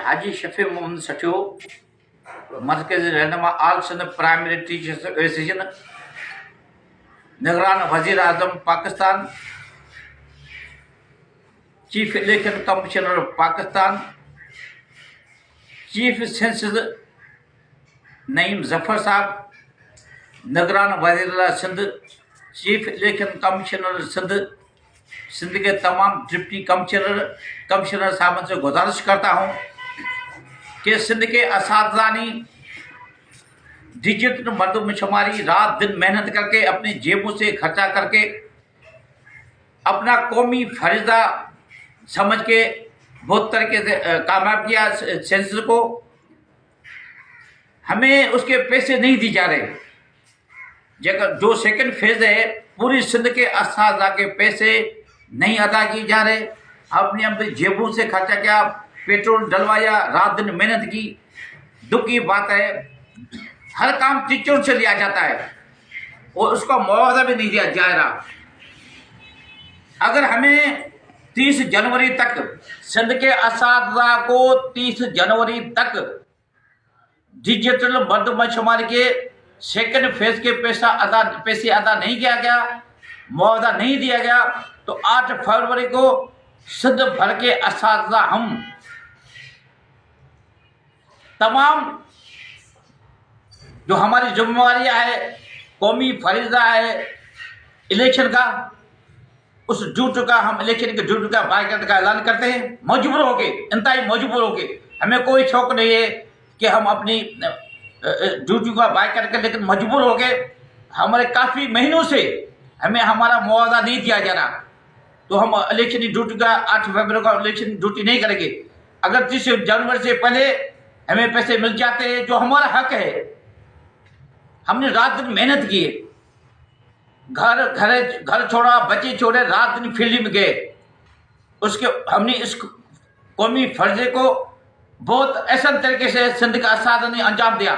हाजी शफी मोहम्मद सठियो, मरकज़ी रहनुमा all Sindh primary teachers association, निगरान वजीर आजम Pakistan, chief election commissioner Pakistan, chief census Naeem Zafar साहब, निगरान वजीर Sindh, chief election commissioner Sindh, Sindh के तमाम डिप्टी कमिश्नर साहब से गुजारिश करता हूँ कि सिंध के असातिज़ानी डिजिटल मर्दमशुमारी रात दिन मेहनत करके अपनी जेबों से खर्चा करके अपना कौमी फरिज़ा समझ के बहुत तरीके से कामयाब किया सेंसस को। हमें उसके पैसे नहीं दिए जा रहे। जो सेकंड फेज है, पूरी सिंध के असातिज़ा के पैसे नहीं अदा किए जा रहे। अपनी जेबों से खर्चा किया, पेट्रोल डलवाया, रात दिन मेहनत की। दुख की बात है, हर काम टीचरों से लिया जाता है और उसका मुआवजा भी नहीं दिया जा रहा। अगर हमें 30 जनवरी तक सिंध के असातिज़ा को 30 जनवरी तक डिजिटल मर्दमशुमारी के सेकंड फेज के पैसे अदा नहीं किया गया, मुआवजा नहीं दिया गया, तो 8 फरवरी को सिंध भर के असातिज़ा हम तमाम जो हमारी जिम्मेवारी है, कौमी फरीज़ा है इलेक्शन का, उस ड्यूटी का हम इलेक्शन के ड्यूटी का बाइकाट का ऐलान करते हैं। मजबूर होके, इंतहाई मजबूर होके। हमें कोई शौक नहीं है कि हम अपनी ड्यूटी का बाइकाट करें, लेकिन मजबूर होके हमारे काफ़ी महीनों से हमें हमारा मुआवजा नहीं दिया जा रहा, तो हम इलेक्शन ड्यूटी का 8 फरवरी का इलेक्शन ड्यूटी नहीं करेंगे। अगर 30 जनवरी से पहले हमें पैसे मिल जाते हैं, जो हमारा हक है। हमने रात दिन मेहनत की, घर छोड़ा, बच्चे छोड़े, रात दिन फील्ड में गए। उसके हमने इस कौमी फर्जे को बहुत ऐसा तरीके से सिंध का असातिज़ा ने अंजाम दिया।